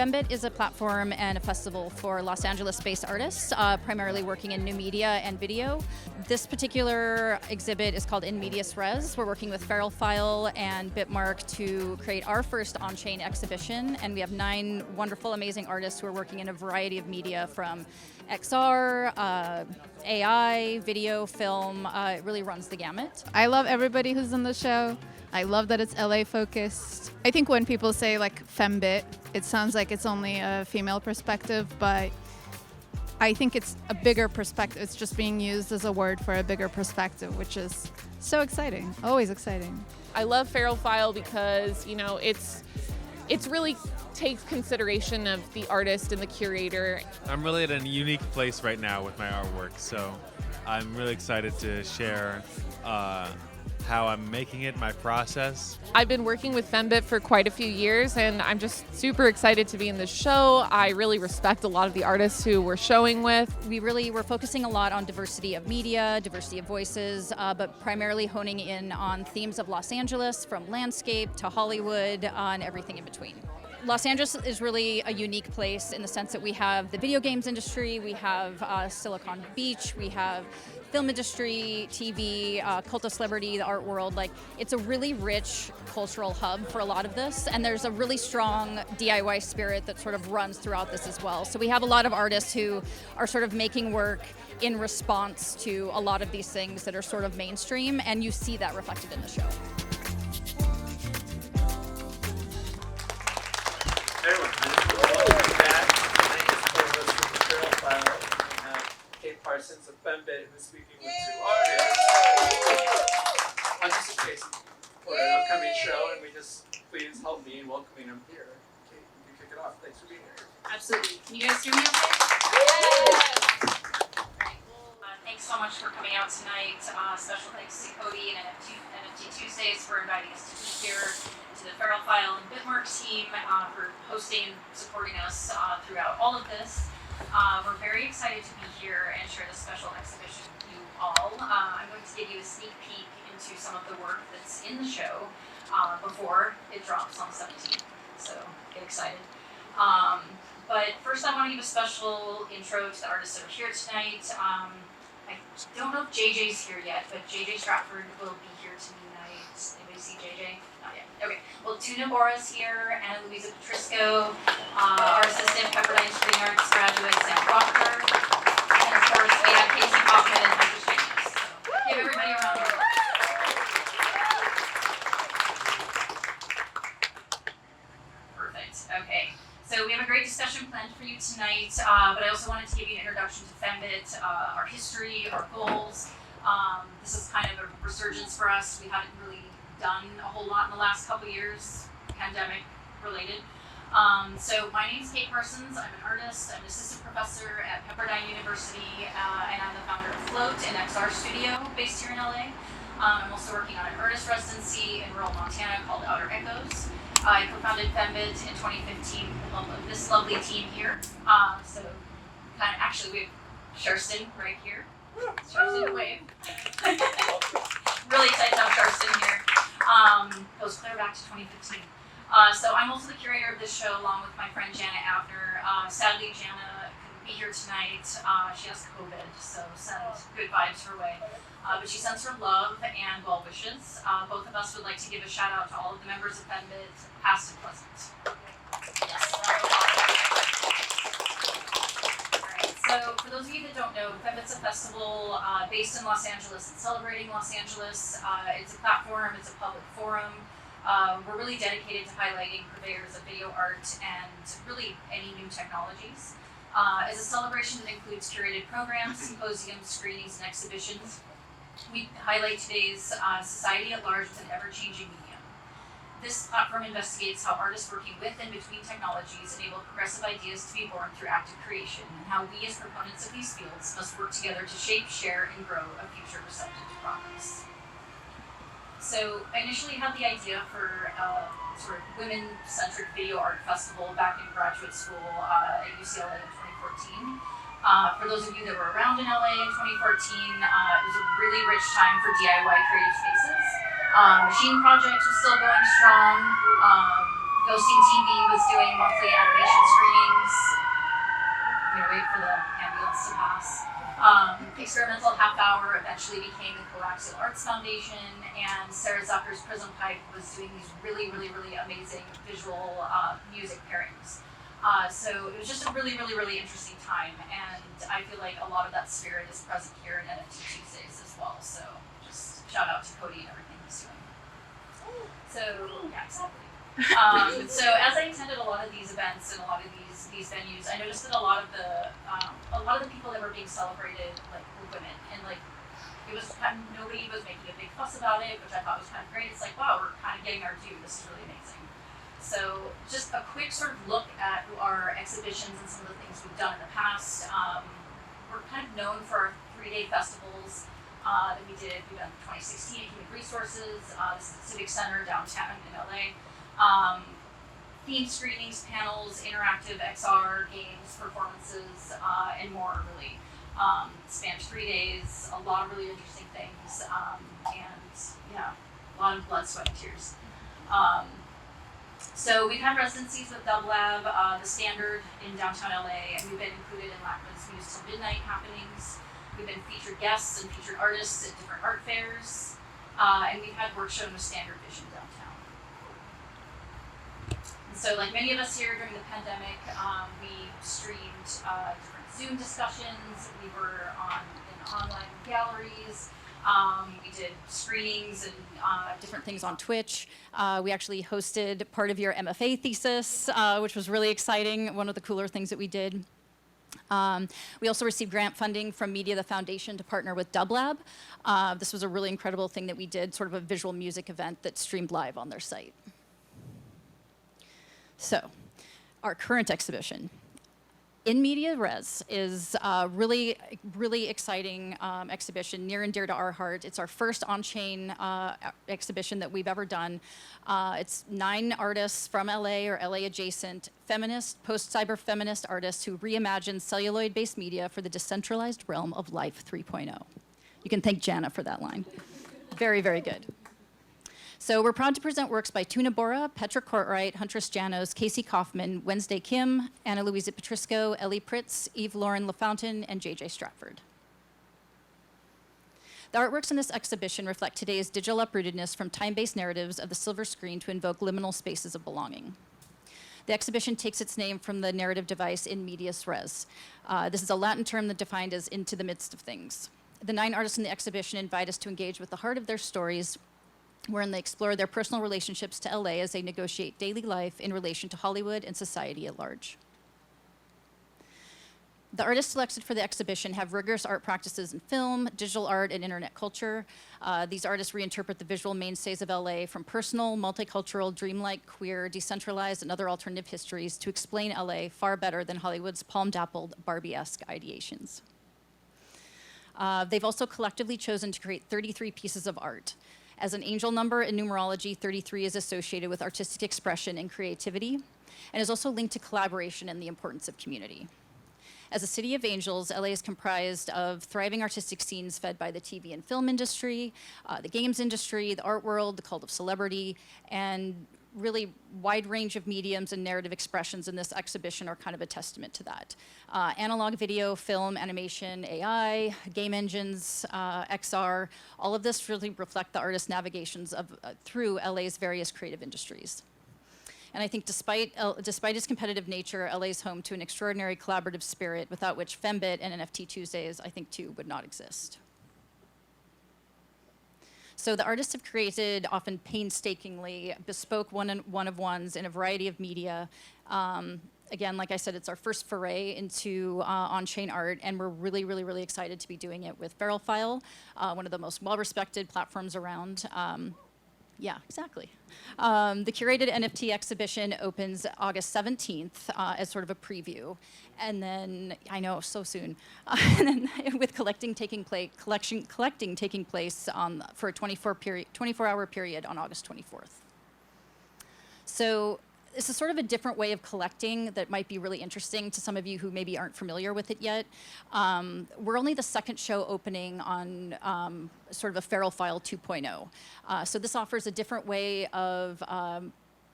FEMMEBIT is a platform and a festival for Los Angeles-based artists, primarily working in new media and video. This particular exhibit is called In Medias Res. We're working with Feral File and Bitmark to create our first on-chain exhibition, and we have 9 wonderful, amazing artists who are working in a variety of media from XR, AI, video, film. It really runs the gamut. I love everybody who's in the show. I love that it's LA focused. I think when people say like FEMMEBIT, it sounds like it's only a female perspective, but I think it's a bigger perspective. It's just being used as a word for a bigger perspective, which is so exciting, always exciting. I love Feral File because, you know, it's really takes consideration of the artist and the curator. I'm really at a unique place right now with my artwork, so I'm really excited to share how I'm making it, my process. I've been working with FEMMEBIT for quite a few years, and I'm just super excited to be in this show. I really respect a lot of the artists who we're showing with. We're focusing a lot on diversity of media, diversity of voices, but primarily honing in on themes of Los Angeles, from landscape to Hollywood, and everything in between. Los Angeles is really a unique place in the sense that we have the video games industry, we have Silicon Beach, we have film industry, TV, cult of celebrity, the art world. Like, it's a really rich cultural hub for a lot of this, and there's a really strong DIY spirit that sort of runs throughout this as well. So we have a lot of artists who are sort of making work in response to a lot of these things that are sort of mainstream, and you see that reflected in the show. Parsons of FEMMEBIT, who's speaking with 2 artists. Just in case for an upcoming show, and please help me in welcoming them here. Okay, you can kick it off. Thanks for being here. Absolutely. Can you guys hear me okay? Yes! Great. Well, thanks so much for coming out tonight. Special thanks to Cody and NFTuesdays for inviting us to be here, to the Feral File and Bitmark team for hosting and supporting us throughout all of this. We're very excited to be here and share this special exhibition with you all. I'm going to give you a sneak peek into some of the work that's in the show before it drops on the 17th, so get excited. But first I want to give a special intro to the artists that are here tonight. I don't know if JJ's here yet, but JJ Stratford will be here tonight. Anybody see JJ? Not yet. Okay. Well, Tuna Bora is here, and Luisa Petrisko, our assistant Pepperdine Screen Arts graduate, Sam Proctor, and of course we have Kauffmann and Huntress Janos. So give everybody a round of applause. Perfect. Okay. So we have a great discussion planned for you tonight, but I also wanted to give you an introduction to FEMMEBIT, our history, our goals. This is kind of a resurgence for us. We haven't really done a whole lot in the last couple years, pandemic related. So my name is Kate Parsons. I'm an artist. I'm an assistant professor at Pepperdine University, and I'm the founder of Float, an XR studio based here in LA. I'm also working on an artist residency in rural Montana called Outer Echoes. I co-founded FEMMEBIT in 2015 with this lovely team here. So actually we have Sharsten right here. Sharsten, wave. Really excited to have Sharsten here. Goes clear back to 2015. So I'm also the curator of this show along with my friend Janna Avner. Sadly, Janna couldn't be here tonight. She has COVID, so send good vibes her way. But she sends her love and well wishes. Both of us would like to give a shout out to all of the members of FEMMEBIT, past and present. Yes. Alright, so for those of you that don't know, FEMMEBIT's a festival based in Los Angeles and celebrating Los Angeles. It's a platform, it's a public forum. We're really dedicated to highlighting purveyors of video art and really any new technologies. As a celebration that includes curated programs, symposiums, screenings, and exhibitions, we highlight today's society at large with an ever-changing medium. This platform investigates how artists working with and between technologies enable progressive ideas to be born through active creation, and how we as proponents of these fields must work together to shape, share, and grow a future receptive to progress. So I initially had the idea for a sort of women-centric video art festival back in graduate school at UCLA in 2014. For those of you that were around in LA in 2014, it was a really rich time for DIY creative spaces. Machine Project was still going strong. Ghosting TV was doing monthly animation screenings. I'm gonna wait for the ambulance to pass. Experimental Half Hour eventually became the Coaxial Arts Foundation, and Sarah Zucker's Prism Pipe was doing these really amazing visual music pairings. So it was just a really interesting time, and I feel like a lot of that spirit is present here in NFTuesdays as well. So just shout out to Cody and everything he's doing. So yeah, exactly. So as I attended a lot of these events and a lot of these venues, I noticed that a lot of the people that were being celebrated like were women, and like it was kind of, nobody was making a big fuss about it, which I thought was kind of great. It's like, wow, we're kind of getting our due. This is really amazing. So just a quick sort of look at our exhibitions and some of the things we've done in the past. We're kind of known for our 3-day festivals that we did. We've done 2016 at Human Resources. This is the Civic Center downtown in LA. Theme screenings, panels, interactive XR games, performances, and more really. Spanned 3 days, a lot of really interesting things, and yeah, a lot of blood, sweat, and tears. So we've had residencies with Dub Lab, the Standard in downtown LA, and we've been included in LACMA's Muse Till Midnight happenings. We've been featured guests and featured artists at different art fairs, and we've had work shown with Standard Vision downtown. And so like many of us here during the pandemic, we streamed different Zoom discussions, we were in online galleries, we did screenings and different things on Twitch. We actually hosted part of your MFA thesis, which was really exciting, one of the cooler things that we did. We also received grant funding from Media the Foundation to partner with Dub Lab. This was a really incredible thing that we did, sort of a visual music event that streamed live on their site. So, our current exhibition. In Media Res is a really exciting exhibition near and dear to our heart. It's our first on-chain exhibition that we've ever done. It's 9 artists from LA or LA adjacent, feminist, post-cyberfeminist artists who reimagine celluloid-based media for the decentralized realm of Life 3.0. You can thank Janna for that line. Very good. So we're proud to present works by Tuna Bora, Petra Cortright, Huntress Janos, Casey Kauffmann, Wednesday Kim, Luisa Petrisko, Ellie Pritts, Eve-Lauryn LaFountain, and JJ Stratford. The artworks in this exhibition reflect today's digital uprootedness from time-based narratives of the silver screen to invoke liminal spaces of belonging. The exhibition takes its name from the narrative device in medias res. This is a Latin term that defined as into the midst of things. The 9 artists in the exhibition invite us to engage with the heart of their stories, wherein they explore their personal relationships to LA as they negotiate daily life in relation to Hollywood and society at large. The artists selected for the exhibition have rigorous art practices in film, digital art, and internet culture. These artists reinterpret the visual mainstays of LA from personal, multicultural, dreamlike, queer, decentralized, and other alternative histories to explain LA far better than Hollywood's palm-dappled, Barbie-esque ideations. They've also collectively chosen to create 33 pieces of art. As an angel number in numerology, 33 is associated with artistic expression and creativity, and is also linked to collaboration and the importance of community. As a city of angels, LA is comprised of thriving artistic scenes fed by the TV and film industry, the games industry, the art world, the cult of celebrity, and really wide range of mediums and narrative expressions in this exhibition are kind of a testament to that. Analog video, film, animation, AI, game engines, XR, all of this really reflect the artist's navigations through LA's various creative industries. And I think despite its competitive nature, LA is home to an extraordinary collaborative spirit without which FEMMEBIT and NFTuesdays, I think, too, would not exist. So the artists have created often painstakingly bespoke one-of-ones in a variety of media. Again, like I said, it's our first foray into on-chain art, and we're really excited to be doing it with Feral File, one of the most well-respected platforms around. Yeah, exactly. The curated NFT exhibition opens August 17th as sort of a preview. And then, I know, so soon. And then with collecting taking place for a 24-hour period on August 24th. So this is sort of a different way of collecting that might be really interesting to some of you who maybe aren't familiar with it yet. We're only the second show opening on sort of a Feral File 2.0. So this offers a different way of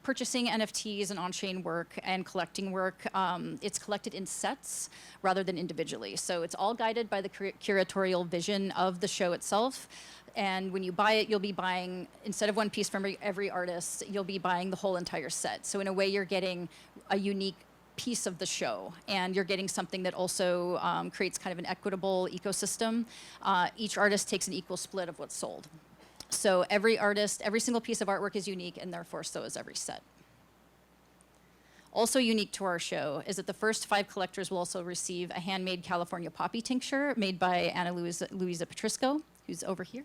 purchasing NFTs and on-chain work and collecting work, it's collected in sets rather than individually. So it's all guided by the curatorial vision of the show itself. And when you buy it, you'll be buying, instead of one piece from every artist, you'll be buying the whole entire set. So in a way, you're getting a unique piece of the show, and you're getting something that also creates kind of an equitable ecosystem. Each artist takes an equal split of what's sold. So every artist, every single piece of artwork is unique, and therefore so is every set. Also unique to our show is that the first 5 collectors will also receive a handmade California poppy tincture made by Luisa Petrisko, who's over here.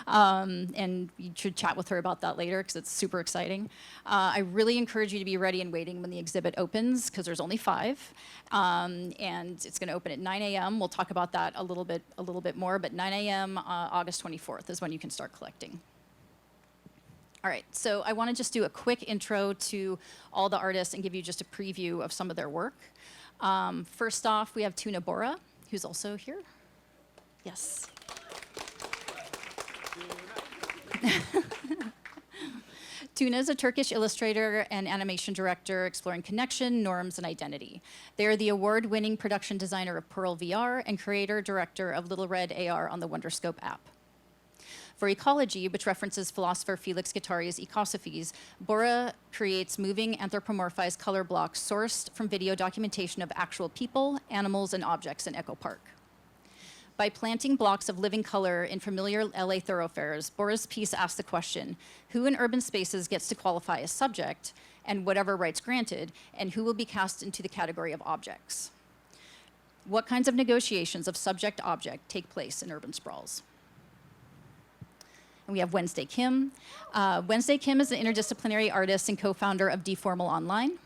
And you should chat with her about that later because it's super exciting. I really encourage you to be ready and waiting when the exhibit opens because there's only 5. And it's going to open at 9 a.m. We'll talk about that a little bit more, but 9 a.m. August 24th is when you can start collecting. All right, so I want to just do a quick intro to all the artists and give you just a preview of some of their work. First off, we have Tuna Bora, who's also here. Yes. Tuna is a Turkish illustrator and animation director exploring connection, norms, and identity. They are the award-winning production designer of Pearl VR and creator-director of Little Red AR on the Wonderscope app. For Ecology, which references philosopher Felix Guattari's Ecosophies, Bora creates moving anthropomorphized color blocks sourced from video documentation of actual people, animals, and objects in Echo Park. By planting blocks of living color in familiar LA thoroughfares, Bora's piece asks the question, who in urban spaces gets to qualify as subject, and whatever rights granted, and who will be cast into the category of objects? What kinds of negotiations of subject-object take place in urban sprawls? And we have Wednesday Kim. Wednesday Kim is an interdisciplinary artist and co-founder of Deformal Online.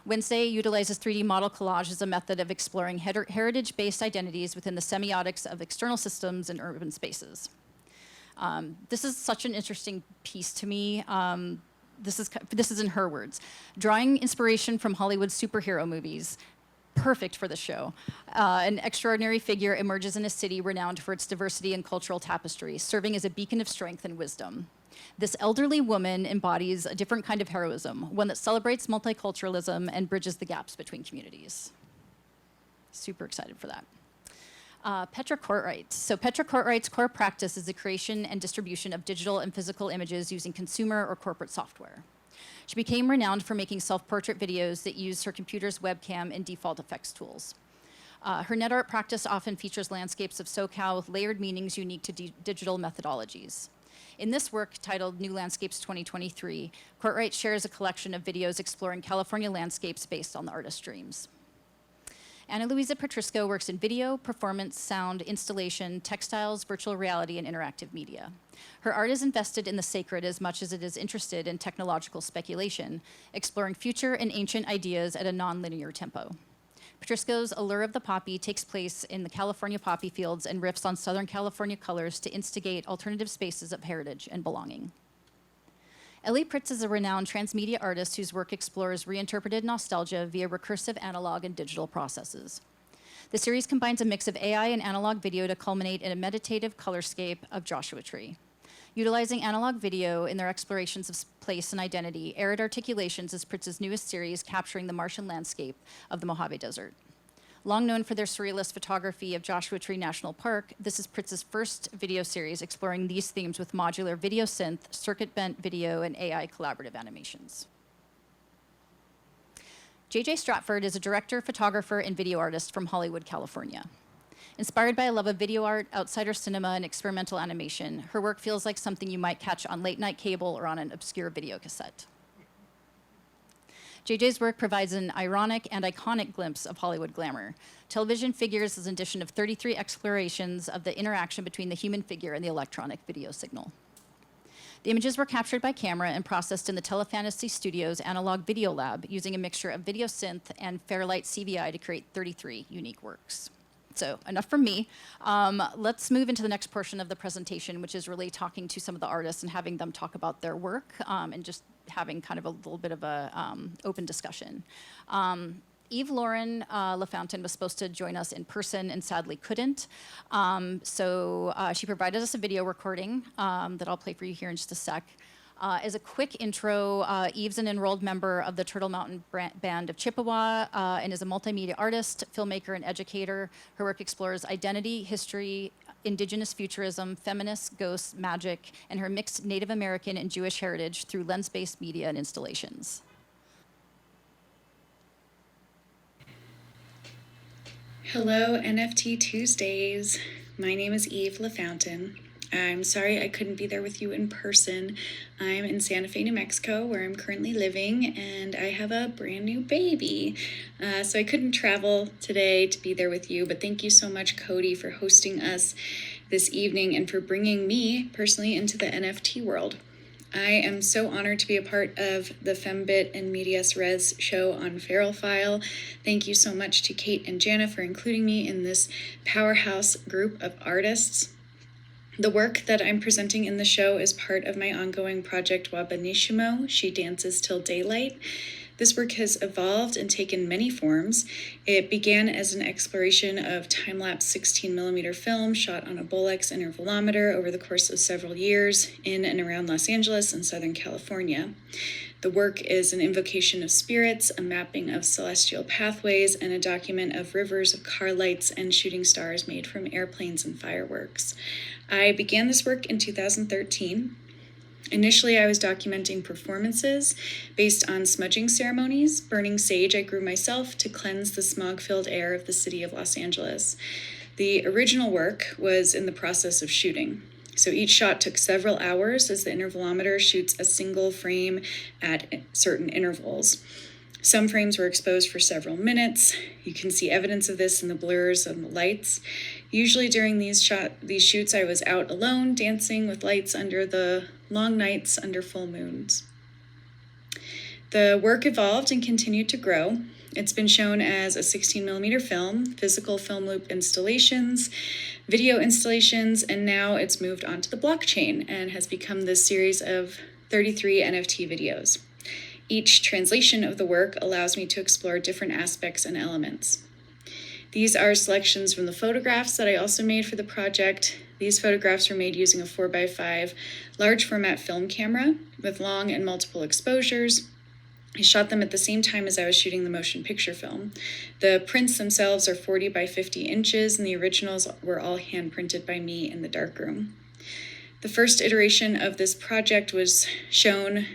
Wednesday utilizes 3D model collage as a method of exploring heritage-based identities within the semiotics of external systems and urban spaces. This is such an interesting piece to me. This is in her words. Drawing inspiration from Hollywood superhero movies, perfect for the show. An extraordinary figure emerges in a city renowned for its diversity and cultural tapestry, serving as a beacon of strength and wisdom. This elderly woman embodies a different kind of heroism, one that celebrates multiculturalism and bridges the gaps between communities. Super excited for that. Petra Cortright. So Petra Cortright's core practice is the creation and distribution of digital and physical images using consumer or corporate software. She became renowned for making self-portrait videos that use her computer's webcam and default effects tools. Her net art practice often features landscapes of SoCal with layered meanings unique to digital methodologies. In this work, titled New Landscapes 2023, Cortright shares a collection of videos exploring California landscapes based on the artist's dreams. Luisa Petrisko works in video, performance, sound, installation, textiles, virtual reality, and interactive media. Her art is invested in the sacred as much as it is interested in technological speculation, exploring future and ancient ideas at a non-linear tempo. Petrisko's Allure of the Poppy takes place in the California poppy fields and riffs on Southern California colors to instigate alternative spaces of heritage and belonging. Ellie Pritts is a renowned transmedia artist whose work explores reinterpreted nostalgia via recursive analog and digital processes. The series combines a mix of AI and analog video to culminate in a meditative colorscape of Joshua Tree. Utilizing analog video in their explorations of place and identity, Arid Articulations is Pritts' newest series capturing the Martian landscape of the Mojave Desert. Long known for their surrealist photography of Joshua Tree National Park, this is Pritts' first video series exploring these themes with modular video synth, circuit-bent video, and AI collaborative animations. JJ Stratford is a director, photographer, and video artist from Hollywood, California. Inspired by a love of video art, outsider cinema, and experimental animation, her work feels like something you might catch on late-night cable or on an obscure video cassette. JJ's work provides an ironic and iconic glimpse of Hollywood glamour. Television figures as an addition of 33 explorations of the interaction between the human figure and the electronic video signal. The images were captured by camera and processed in the Telefantasy Studios Analog Video Lab using a mixture of video synth and Fairlight CVI to create 33 unique works. So enough from me. Let's move into the next portion of the presentation, which is really talking to some of the artists and having them talk about their work and just having kind of a little bit of a open discussion. Eve-Lauryn LaFountain was supposed to join us in person and sadly couldn't. So she provided us a video recording that I'll play for you here in just a sec. As a quick intro, Eve's an enrolled member of the Turtle Mountain Band of Chippewa and is a multimedia artist, filmmaker, and educator. Her work explores identity, history, indigenous futurism, feminist, ghosts, magic, and her mixed Native American and Jewish heritage through lens-based media and installations. Hello, NFT Tuesdays. My name is Eve-Lauryn LaFountain. I'm sorry I couldn't be there with you in person. I'm in Santa Fe, New Mexico, where I'm currently living, and I have a brand new baby. So I couldn't travel today to be there with you, but thank you so much, Cody, for hosting us this evening and for bringing me personally into the NFT world. I am so honored to be a part of the FEMMEBIT and Medias Res show on Feral File. Thank you so much to Kate and Janna for including me in this powerhouse group of artists. The work that I'm presenting in the show is part of my ongoing project Wabanishimo, She Dances Till Daylight. This work has evolved and taken many forms. It began as an exploration of time-lapse 16mm film shot on a Bolex intervalometer over the course of several years in and around Los Angeles and Southern California. The work is an invocation of spirits, a mapping of celestial pathways, and a document of rivers of car lights and shooting stars made from airplanes and fireworks. I began this work in 2013. Initially, I was documenting performances based on smudging ceremonies. Burning sage I grew myself to cleanse the smog-filled air of the city of Los Angeles. The original work was in the process of shooting. So each shot took several hours as the intervalometer shoots a single frame at certain intervals. Some frames were exposed for several minutes. You can see evidence of this in the blurs of the lights. Usually during these shoots, I was out alone, dancing with lights under the long nights under full moons. The work evolved and continued to grow. It's been shown as a 16mm film, physical film loop installations, video installations, and now it's moved onto the blockchain and has become this series of 33 NFT videos. Each translation of the work allows me to explore different aspects and elements. These are selections from the photographs that I also made for the project. These photographs were made using a 4x5 large format film camera with long and multiple exposures. I shot them at the same time as I was shooting the motion picture film. The prints themselves are 40 by 50 inches, and the originals were all hand printed by me in the darkroom. The first iteration of this project was shown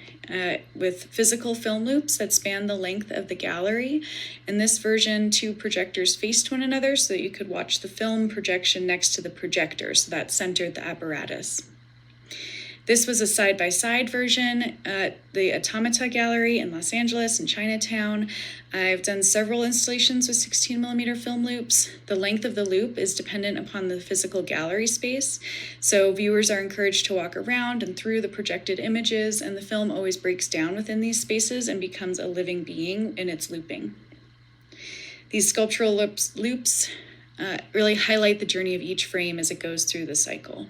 with physical film loops that span the length of the gallery. In this version, two projectors faced one another so that you could watch the film projection next to the projector, so that centered the apparatus. This was a side-by-side version at the Automata Gallery in Los Angeles and Chinatown. I've done several installations with 16mm film loops. The length of the loop is dependent upon the physical gallery space, so viewers are encouraged to walk around and through the projected images, and the film always breaks down within these spaces and becomes a living being in its looping. These sculptural loops really highlight the journey of each frame as it goes through the cycle.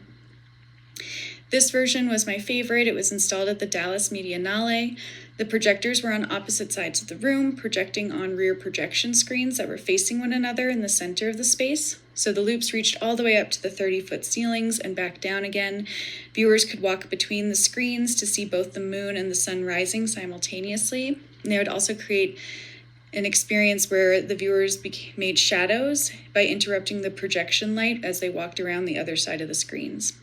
This version was my favorite. It was installed at the Dallas Medianale. The projectors were on opposite sides of the room, projecting on rear projection screens that were facing one another in the center of the space. So the loops reached all the way up to the 30-foot ceilings and back down again. Viewers could walk between the screens to see both the moon and the sun rising simultaneously. And they would also create an experience where the viewers made shadows by interrupting the projection light as they walked around the other side of the screens.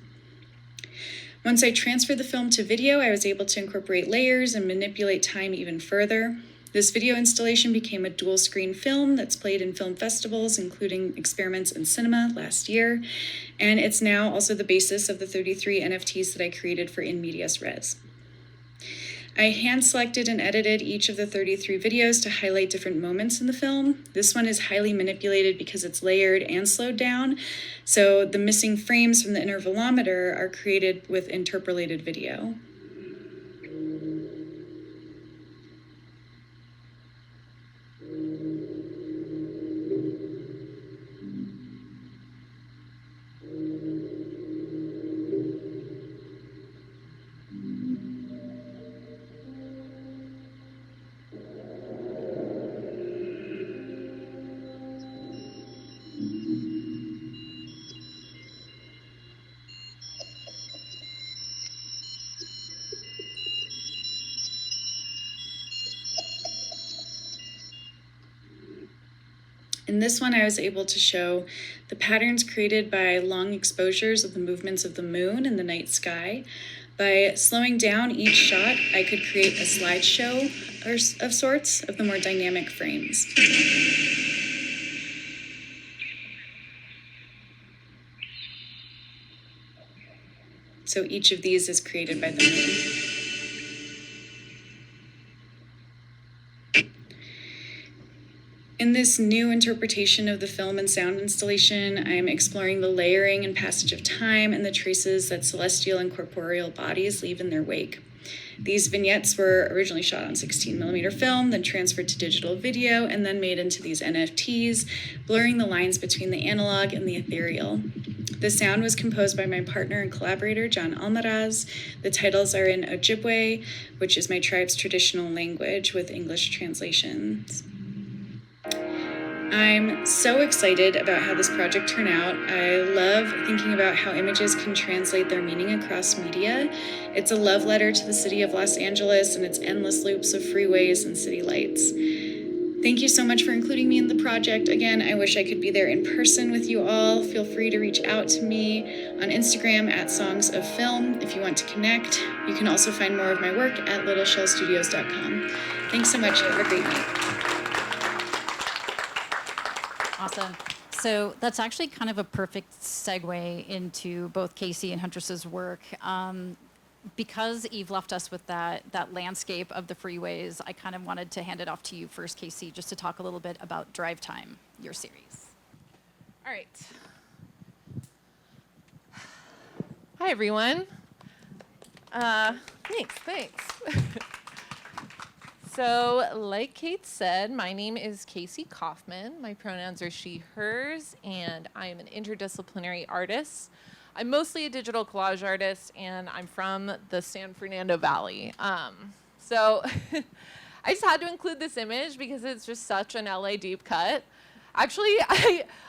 Once I transferred the film to video, I was able to incorporate layers and manipulate time even further. This video installation became a dual screen film that's played in film festivals, including Experiments in Cinema last year, and it's now also the basis of the 33 NFTs that I created for In Medias Res. I hand-selected and edited each of the 33 videos to highlight different moments in the film. This one is highly manipulated because it's layered and slowed down, so the missing frames from the intervalometer are created with interpolated video. In this one, I was able to show the patterns created by long exposures of the movements of the moon in the night sky. By slowing down each shot, I could create a slideshow of sorts of the more dynamic frames. So each of these is created by the moon. In this new interpretation of the film and sound installation, I am exploring the layering and passage of time and the traces that celestial and corporeal bodies leave in their wake. These vignettes were originally shot on 16mm film, then transferred to digital video, and then made into these NFTs, blurring the lines between the analog and the ethereal. The sound was composed by my partner and collaborator, John Almaraz. The titles are in Ojibwe, which is my tribe's traditional language, with English translations. I'm so excited about how this project turned out. I love thinking about how images can translate their meaning across media. It's a love letter to the city of Los Angeles and its endless loops of freeways and city lights. Thank you so much for including me in the project. Again, I wish I could be there in person with you all. Feel free to reach out to me on Instagram at Songs of Film if you want to connect. You can also find more of my work at littleshellstudios.com. Thanks so much. Have a great night. Awesome. So that's actually kind of a perfect segue into both Casey and Huntress's work. Because Eve left us with that landscape of the freeways, I kind of wanted to hand it off to you first, Casey, just to talk a little bit about Drive Time, your series. All right. Hi, everyone. Thanks. So, like Kate said, my name is Casey Kauffmann. My pronouns are she, hers, and I am an interdisciplinary artist. I'm mostly a digital collage artist, and I'm from the San Fernando Valley. So I just had to include this image because it's just such an LA deep cut. Actually,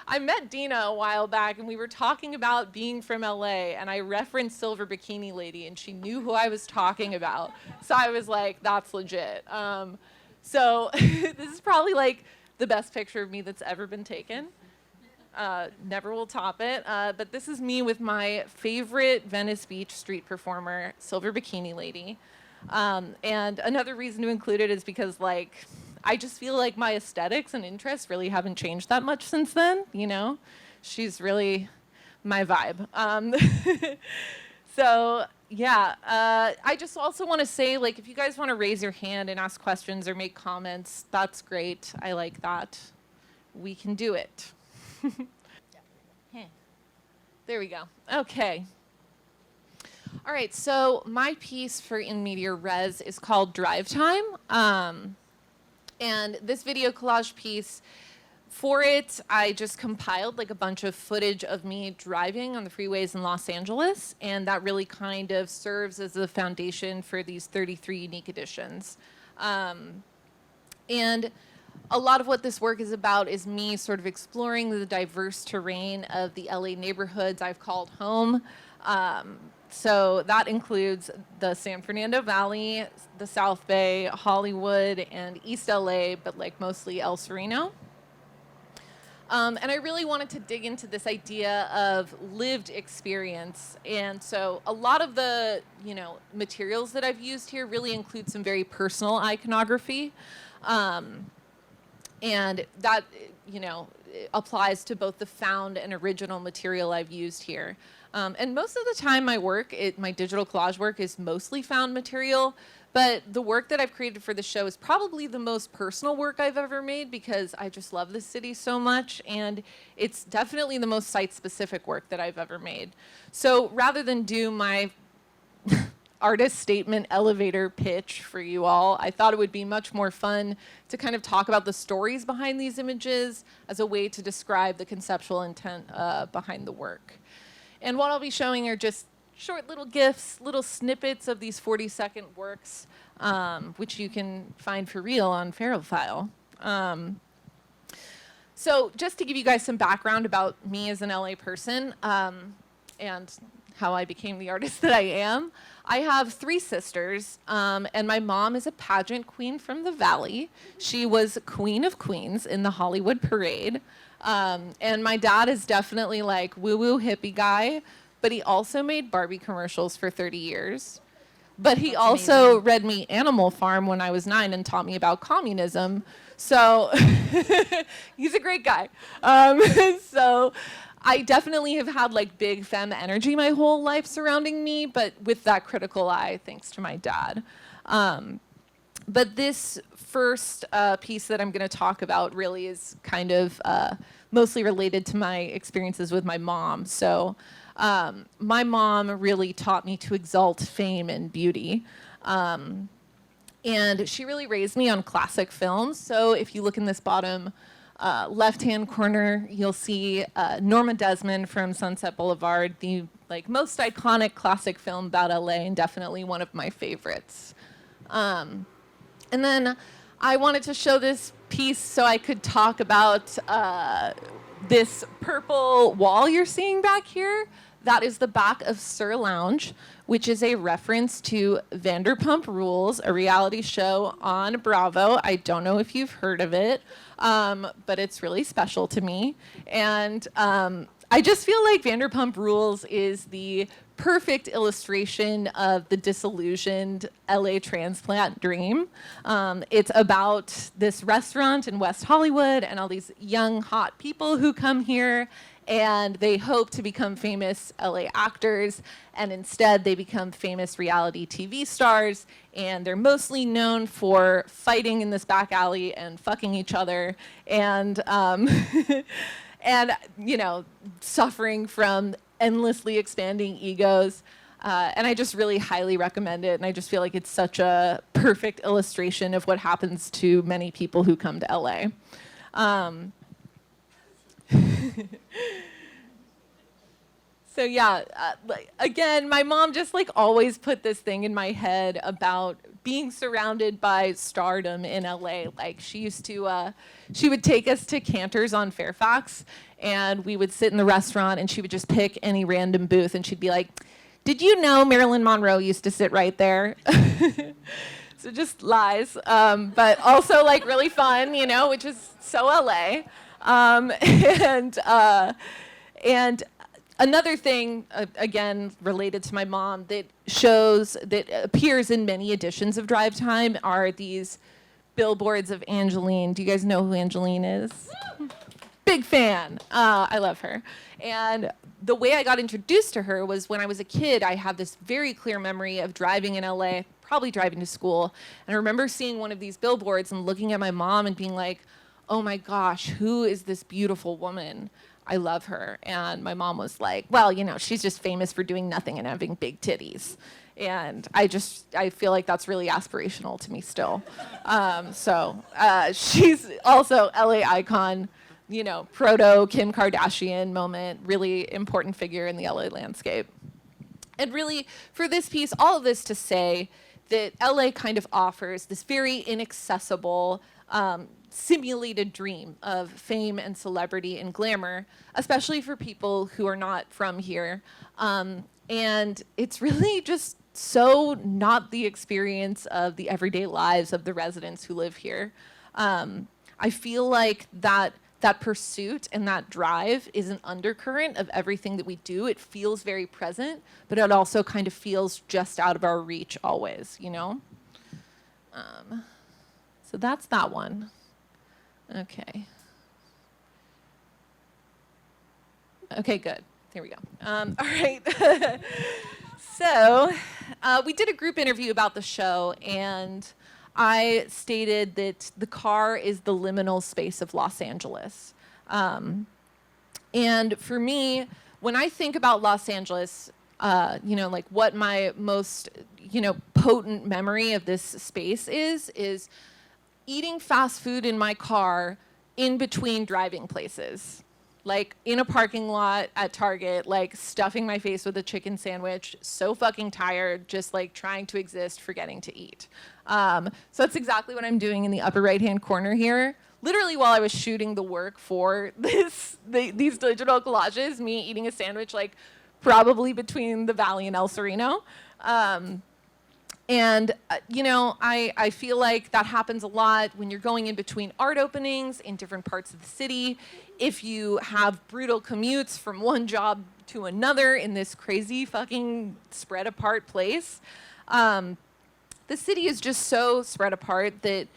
I met Dina a while back, and we were talking about being from LA, and I referenced Silver Bikini Lady, and she knew who I was talking about. So I was like, that's legit. So this is probably like the best picture of me that's ever been taken. Never will top it. But this is me with my favorite Venice Beach street performer, Silver Bikini Lady. And another reason to include it is because, like, I just feel like my aesthetics and interests really haven't changed that much since then, you know? She's really my vibe. So, yeah, I just also want to say, like, if you guys want to raise your hand and ask questions or make comments, that's great. I like that. We can do it. There we go. Okay. All right, so my piece for In Media Res is called Drive Time. And this video collage piece, for it, I just compiled like a bunch of footage of me driving on the freeways in Los Angeles, and that really kind of serves as the foundation for these 33 unique editions. And a lot of what this work is about is me sort of exploring the diverse terrain of the LA neighborhoods I've called home. So that includes the San Fernando Valley, the South Bay, Hollywood, and East LA, but like mostly El Sereno. And I really wanted to dig into this idea of lived experience. And so a lot of the, materials that I've used here really include some very personal iconography. And that, applies to both the found and original material I've used here. And most of the time my work, my digital collage work, is mostly found material, but the work that I've created for the show is probably the most personal work I've ever made because I just love this city so much, and it's definitely the most site-specific work that I've ever made. So rather than do my artist statement elevator pitch for you all, I thought it would be much more fun to kind of talk about the stories behind these images as a way to describe the conceptual intent behind the work. And what I'll be showing are just short little GIFs, little snippets of these 40-second works, which you can find for real on FaroFile. So just to give you guys some background about me as an LA person, and how I became the artist that I am. I have 3 sisters, and my mom is a pageant queen from the Valley. She was Queen of Queens in the Hollywood Parade. And my dad is definitely like woo-woo hippie guy, but he also made Barbie commercials for 30 years. But he also read me Animal Farm when I was 9 and taught me about communism. So he's a great guy. So I definitely have had like big femme energy my whole life surrounding me, but with that critical eye, thanks to my dad. But this first piece that I'm going to talk about really is kind of mostly related to my experiences with my mom. So my mom really taught me to exalt fame and beauty. And she really raised me on classic films. So if you look in this bottom left-hand corner, you'll see Norma Desmond from Sunset Boulevard, the like most iconic classic film about LA, and definitely one of my favorites. And then I wanted to show this piece so I could talk about this purple wall you're seeing back here. That is the back of Sir Lounge, which is a reference to Vanderpump Rules, a reality show on Bravo. I don't know if you've heard of it, but it's really special to me. And I just feel like Vanderpump Rules is the perfect illustration of the disillusioned LA transplant dream. It's about this restaurant in West Hollywood and all these young, hot people who come here, and they hope to become famous LA actors, and instead they become famous reality TV stars, and they're mostly known for fighting in this back alley and fucking each other, and and you know, suffering from endlessly expanding egos. And I just really highly recommend it, and I just feel like it's such a perfect illustration of what happens to many people who come to LA. So yeah, again, my mom just like always put this thing in my head about being surrounded by stardom in LA. Like she used to, she would take us to Cantor's on Fairfax, and we would sit in the restaurant, and she would just pick any random booth, and she'd be like, "Did you know Marilyn Monroe used to sit right there?" So just lies, but also like really fun, you know, which is so LA. And another thing, again, related to my mom, that appears in many editions of Drive Time are these billboards of Angeline. Do you guys know who Angeline is? Big fan. I love her. And the way I got introduced to her was when I was a kid. I have this very clear memory of driving in LA, probably driving to school. And I remember seeing one of these billboards and looking at my mom and being like, "Oh my gosh, who is this beautiful woman? I love her." And my mom was like, "Well, you know, she's just famous for doing nothing and having big titties." And I feel like that's really aspirational to me still. She's also LA icon, you know, proto Kim Kardashian moment, really important figure in the LA landscape. And really, for this piece, all of this to say that LA kind of offers this very inaccessible, simulated dream of fame and celebrity and glamour, especially for people who are not from here. And it's really just so not the experience of the everyday lives of the residents who live here. I feel like that pursuit and that drive is an undercurrent of everything that we do. It feels very present, but it also kind of feels just out of our reach always, you know? So that's that one. Okay. Okay, good. There we go. All right. So we did a group interview about the show, and I stated that the car is the liminal space of Los Angeles. And for me, when I think about Los Angeles, you know, like what my most, you know, potent memory of this space is eating fast food in my car in between driving places. Like in a parking lot at Target, like stuffing my face with a chicken sandwich, so fucking tired, just like trying to exist, forgetting to eat. So that's exactly what I'm doing in the upper right-hand corner here. Literally while I was shooting the work for these digital collages, me eating a sandwich, like probably between the Valley and El Sereno. You know, I feel like that happens a lot when you're going in between art openings in different parts of the city. If you have brutal commutes from one job to another in this crazy fucking spread apart place, the city is just so spread apart that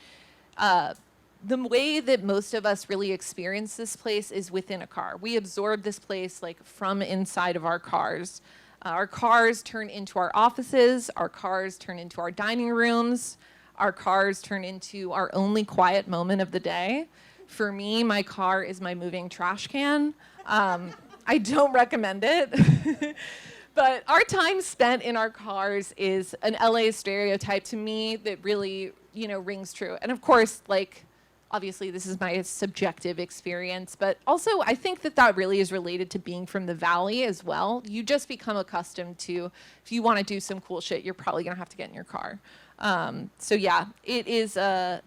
the way that most of us really experience this place is within a car. We absorb this place like from inside of our cars. Our cars turn into our offices, our cars turn into our dining rooms, our cars turn into our only quiet moment of the day. For me, my car is my moving trash can. I don't recommend it. But our time spent in our cars is an LA stereotype to me that really, you know, rings true. And of course, like, obviously this is my subjective experience, but also I think that that really is related to being from the Valley as well. You just become accustomed to, if you want to do some cool shit, you're probably gonna have to get in your car. So yeah, it's a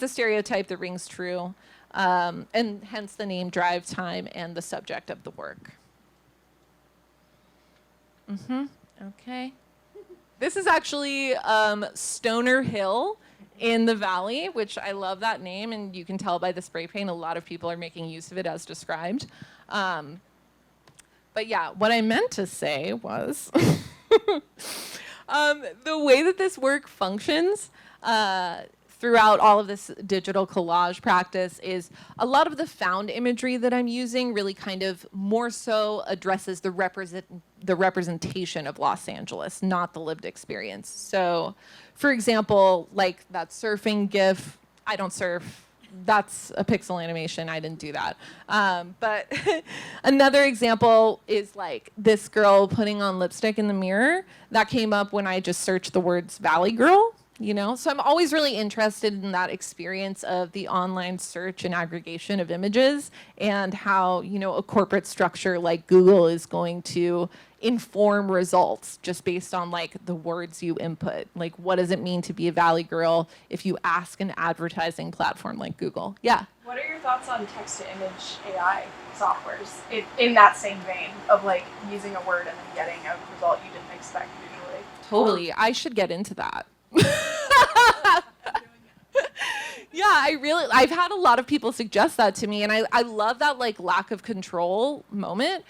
stereotype that rings true, and hence the name Drive Time and the subject of the work. Okay. This is actually Stoner Hill in the Valley, which I love that name, and you can tell by the spray paint, a lot of people are making use of it as described. But yeah, what I meant to say was the way that this work functions throughout all of this digital collage practice is a lot of the found imagery that I'm using really kind of more so addresses the representation of Los Angeles, not the lived experience. So, for example, like that surfing GIF, I don't surf. That's a pixel animation. I didn't do that. But another example is like this girl putting on lipstick in the mirror. That came up when I just searched the words Valley Girl. You know, so I'm always really interested in that experience of the online search and aggregation of images and how, you know, a corporate structure like Google is going to inform results just based on like the words you input. Like, what does it mean to be a Valley girl if you ask an advertising platform like Google? Yeah. What are your thoughts on text-to-image AI softwares in that same vein of like using a word and then getting a result you didn't expect usually? Totally. I should get into that. Yeah, I've had a lot of people suggest that to me, and I love that like lack of control moment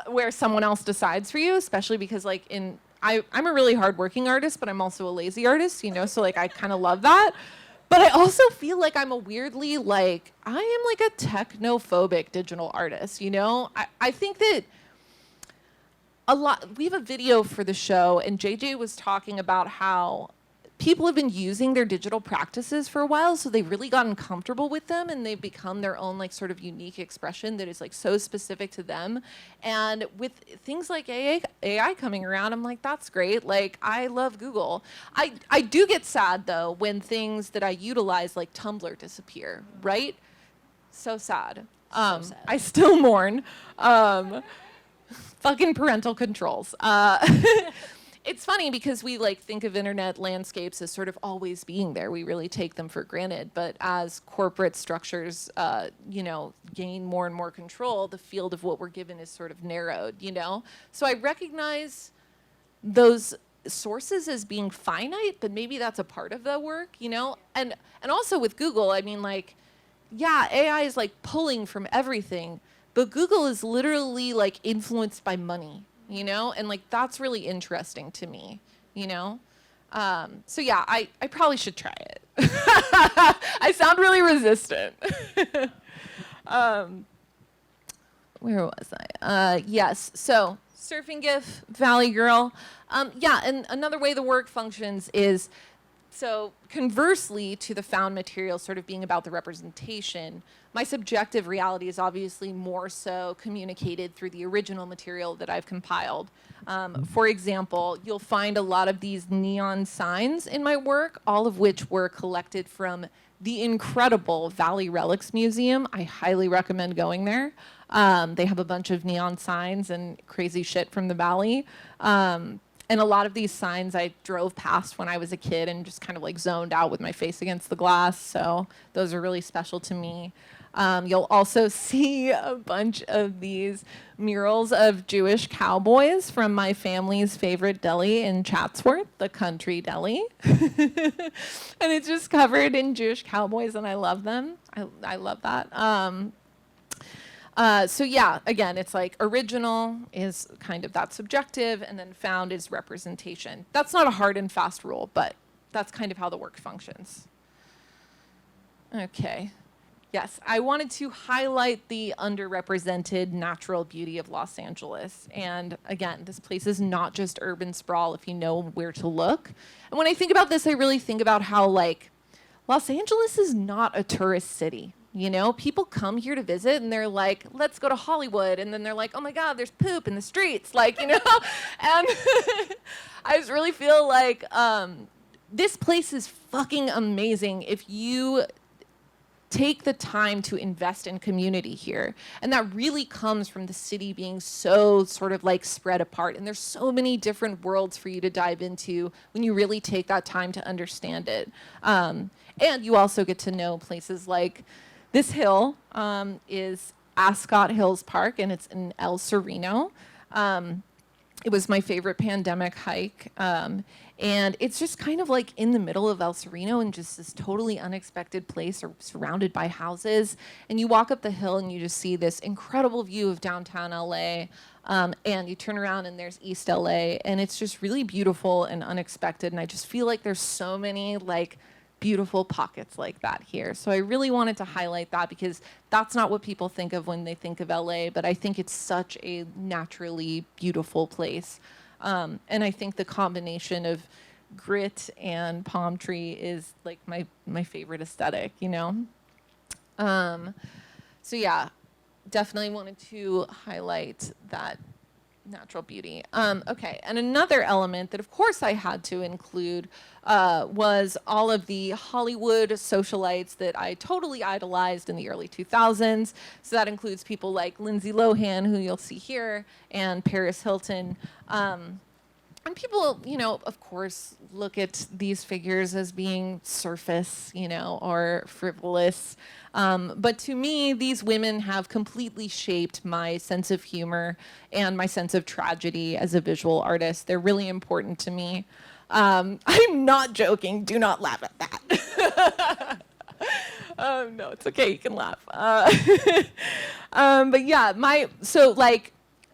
where someone else decides for you, especially because like I'm a really hardworking artist, but I'm also a lazy artist, you know, so like I kind of love that. But I also feel like I'm a weirdly like, I am like a technophobic digital artist, you know? I think that we have a video for the show, and JJ was talking about how people have been using their digital practices for a while, so they've really gotten comfortable with them, and they've become their own like sort of unique expression that is like so specific to them. And with things like AI coming around, I'm like, that's great. Like, I love Google. I do get sad though when things that I utilize like Tumblr disappear, right? So sad. So sad. I still mourn. Fucking parental controls. It's funny because we like think of internet landscapes as sort of always being there. We really take them for granted. But as corporate structures, you know, gain more and more control, the field of what we're given is sort of narrowed, you know? So I recognize those sources as being finite, but maybe that's a part of the work, you know? And also with Google, I mean, like, yeah, AI is like pulling from everything, but Google is literally like influenced by money. You know, and like that's really interesting to me, you know? So yeah, I probably should try it. I sound really resistant. Where was I? Yes, so surfing GIF, Valley Girl. Yeah, and another way the work functions is, so conversely to the found material sort of being about the representation, my subjective reality is obviously more so communicated through the original material that I've compiled. For example, you'll find a lot of these neon signs in my work, all of which were collected from the incredible Valley Relics Museum. I highly recommend going there. They have a bunch of neon signs and crazy shit from the Valley. And a lot of these signs I drove past when I was a kid and just kind of like zoned out with my face against the glass. So those are really special to me. You'll also see a bunch of these murals of Jewish cowboys from my family's favorite deli in Chatsworth, the Country Deli. And it's just covered in Jewish cowboys, and I love them. I love that. So yeah, again, it's like original is kind of that subjective, and then found is representation. That's not a hard and fast rule, but that's kind of how the work functions. Okay. Yes, I wanted to highlight the underrepresented natural beauty of Los Angeles. And again, this place is not just urban sprawl if you know where to look. And when I think about this, I really think about how, like, Los Angeles is not a tourist city. You know, people come here to visit and they're like, let's go to Hollywood. And then they're like, oh my God, there's poop in the streets. Like, you know, and I just really feel like this place is fucking amazing if you take the time to invest in community here. And that really comes from the city being so sort of like spread apart. And there's so many different worlds for you to dive into when you really take that time to understand it. And you also get to know places like this hill is Ascot Hills Park, and it's in El Sereno. It was my favorite pandemic hike. And it's just kind of like in the middle of El Sereno in just this totally unexpected place surrounded by houses. And you walk up the hill and you just see this incredible view of downtown LA. And you turn around and there's East LA. And it's just really beautiful and unexpected. And I just feel like there's so many like beautiful pockets like that here. So I really wanted to highlight that because that's not what people think of when they think of LA. But I think it's such a naturally beautiful place. And I think the combination of grit and palm tree is like my favorite aesthetic, you know? So yeah, definitely wanted to highlight that natural beauty. Okay, and another element that of course I had to include was all of the Hollywood socialites that I totally idolized in the early 2000s. So that includes people like Lindsay Lohan, who you'll see here, and Paris Hilton. And people, you know, of course, look at these figures as being surface, you know, or frivolous. But to me, these women have completely shaped my sense of humor and my sense of tragedy as a visual artist. They're really important to me. I'm not joking. Do not laugh at that. No, it's okay. You can laugh. But yeah,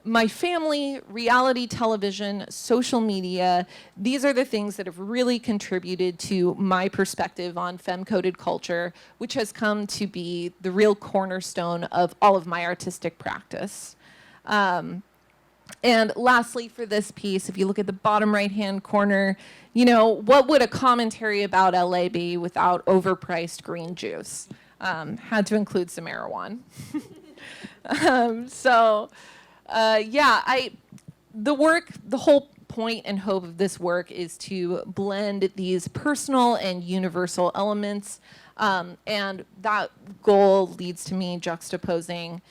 my family, reality television, social media, these are the things that have really contributed to my perspective on femme-coded culture, which has come to be the real cornerstone of all of my artistic practice. And lastly, for this piece, if you look at the bottom right-hand corner, you know, what would a commentary about LA be without overpriced green juice? Had to include some Erewhon. The whole point and hope of this work is to blend these personal and universal elements. And that goal leads to me juxtaposing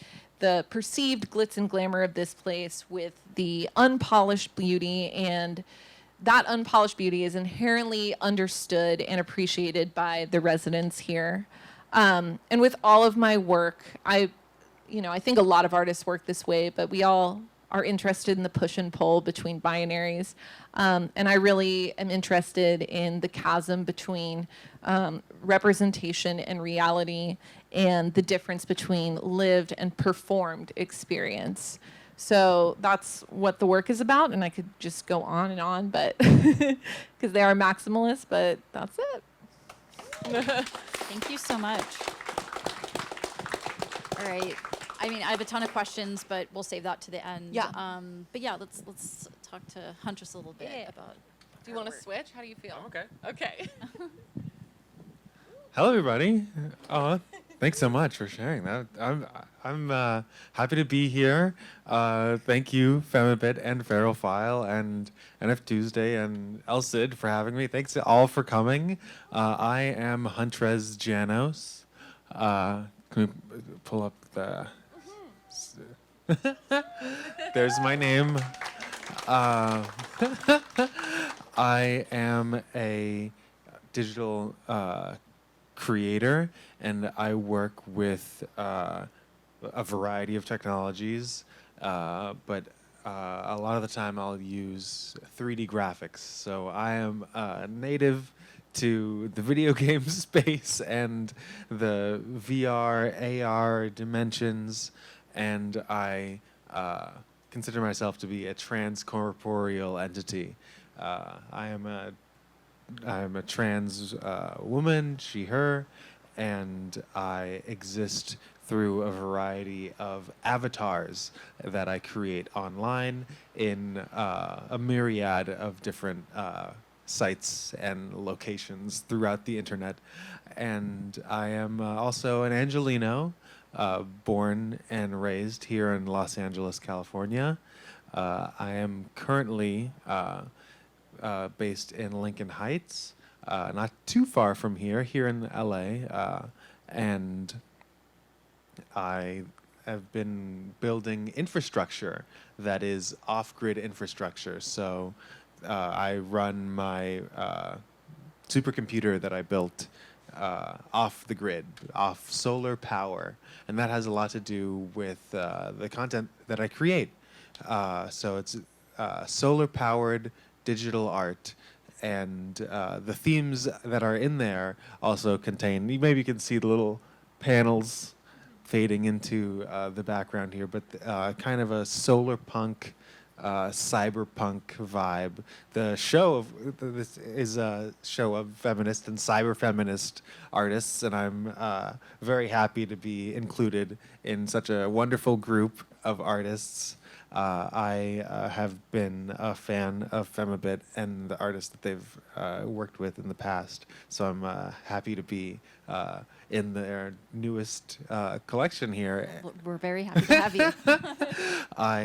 the perceived glitz and glamour of this place with the unpolished beauty, and that unpolished beauty is inherently understood and appreciated by the residents here. And with all of my work, I think a lot of artists work this way, but we all are interested in the push and pull between binaries. And I really am interested in the chasm between representation and reality, and the difference between lived and performed experience. So that's what the work is about, and I could just go on, but because they are maximalists, but that's it. Thank you so much. All right. I mean, I have a ton of questions, but we'll save that to the end. Yeah. But yeah, let's talk to Huntress a little bit about. Do you want to switch? How do you feel? I'm okay. Okay. Hello, everybody. Thanks so much for sharing that. I'm happy to be here. Thank you, FEMMEBIT and Ferrophile and NFTuesday and El Cid for having me. Thanks all for coming. I am Huntrezz Janos. Can we pull up the... There's my name. I am a digital creator, and I work with a variety of technologies, but a lot of the time I'll use 3D graphics. So I am native to the video game space and the VR, AR dimensions, and I consider myself to be a transcorporeal entity. I am a trans woman, she, her, and I exist through a variety of avatars that I create online in a myriad of different sites and locations throughout the internet. And I am also an Angelino, born and raised here in Los Angeles, California. I am currently based in Lincoln Heights, not too far from here in LA, and I have been building infrastructure that is off-grid infrastructure. So I run my supercomputer that I built off the grid, off solar power, and that has a lot to do with the content that I create. So it's solar-powered digital art, and the themes that are in there also contain, maybe you can see the little panels fading into the background here, but kind of a solar punk, cyberpunk vibe. The show this is a show of feminist and cyber-feminist artists, and I'm very happy to be included in such a wonderful group of artists. I have been a fan of FEMMEBIT and the artists that they've worked with in the past, so I'm happy to be in their newest collection here. We're very happy to have you. I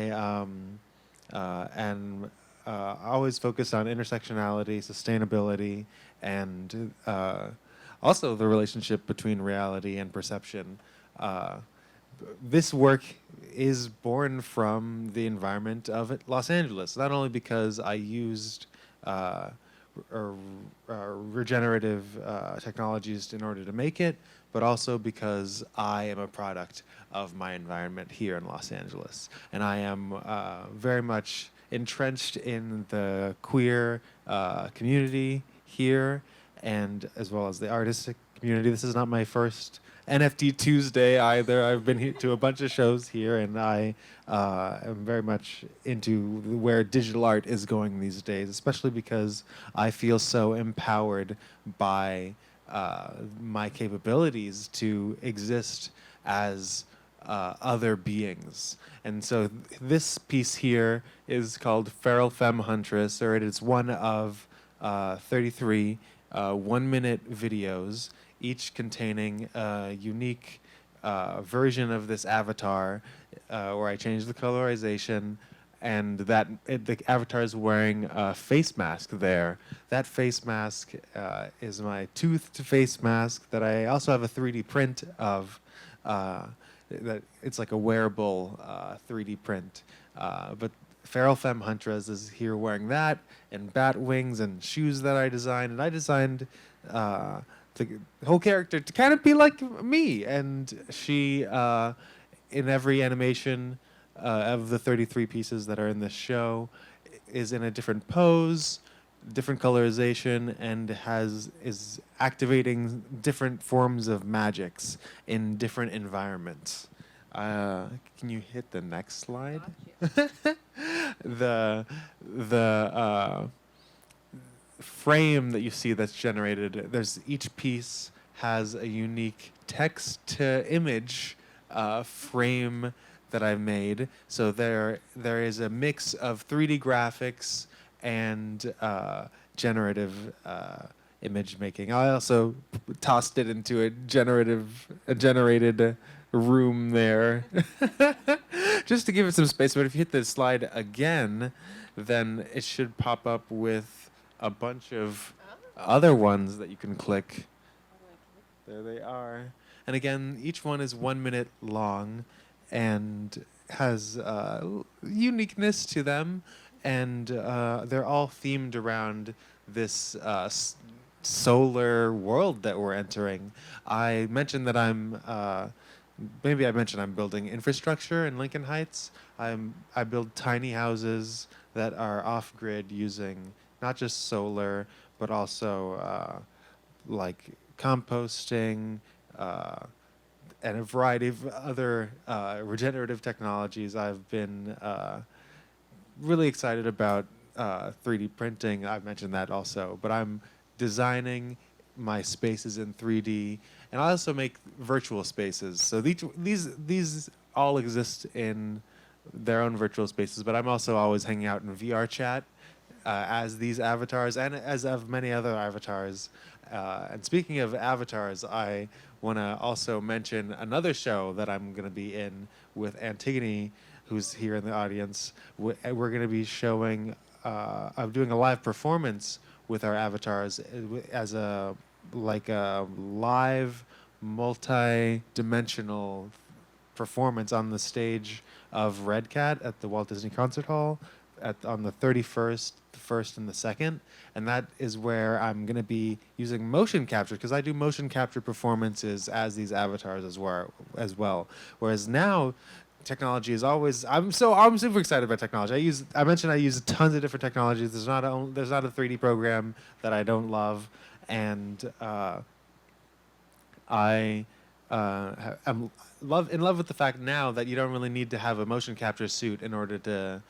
am always focused on intersectionality, sustainability, and also the relationship between reality and perception. This work is born from the environment of Los Angeles, not only because I used regenerative technologies in order to make it, but also because I am a product of my environment here in Los Angeles. And I am very much entrenched in the queer community here, and as well as the artistic community. This is not my first NFTuesday either. I've been here to a bunch of shows here, and I am very much into where digital art is going these days, especially because I feel so empowered by my capabilities to exist as other beings. And so this piece here is called Feral Femme Huntress, or it is one of 33 one-minute videos, each containing a unique version of this avatar, where I change the colorization, and the avatar is wearing a face mask there. That face mask is my toothed face mask that I also have a 3D print of. That it's like a wearable 3D print. But Feral Femme Huntress is here wearing that, and bat wings and shoes that I designed. And I designed the whole character to kind of be like me. And she, in every animation of the 33 pieces that are in this show, is in a different pose, different colorization, and is activating different forms of magics in different environments. Can you hit the next slide? the frame that you see that's generated, each piece has a unique text to image frame that I've made. So there is a mix of 3D graphics and generative image making. I also tossed it into a generated room there, just to give it some space. But if you hit the slide again, then it should pop up with a bunch of other ones that you can click. There they are. And again, each one is 1 minute long and has uniqueness to them. And they're all themed around this solar world that we're entering. I mentioned that maybe I mentioned I'm building infrastructure in Lincoln Heights. I build tiny houses that are off-grid using not just solar, but also like composting and a variety of other regenerative technologies. I've been really excited about 3D printing. I've mentioned that also, but I'm designing my spaces in 3D, and I also make virtual spaces. So these all exist in their own virtual spaces, but I'm also always hanging out in VR chat as these avatars and as of many other avatars. And speaking of avatars, I want to also mention another show that I'm going to be in with Antigone, who's here in the audience. We're going to be showing, I'm doing a live performance with our avatars as a live, multi-dimensional performance on the stage of Red Cat at the Walt Disney Concert Hall on the 31st, the 1st, and the 2nd. And that is where I'm going to be using motion capture, because I do motion capture performances as these avatars as well. Whereas now, technology is always. I'm super excited about technology. I mentioned I use tons of different technologies. There's not a 3D program that I don't love, and I am in love with the fact now that you don't really need to have a motion capture suit in order to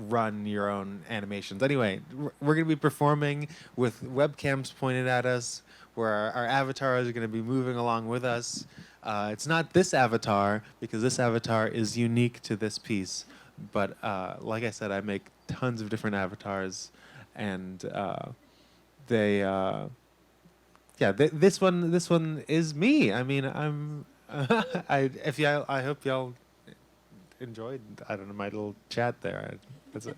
run your own animations. Anyway, we're going to be performing with webcams pointed at us, where our avatars are going to be moving along with us. It's not this avatar, because this avatar is unique to this piece. But like I said, I make tons of different avatars, and this one is me. I mean, I hope y'all enjoyed, I don't know, my little chat there. That's it.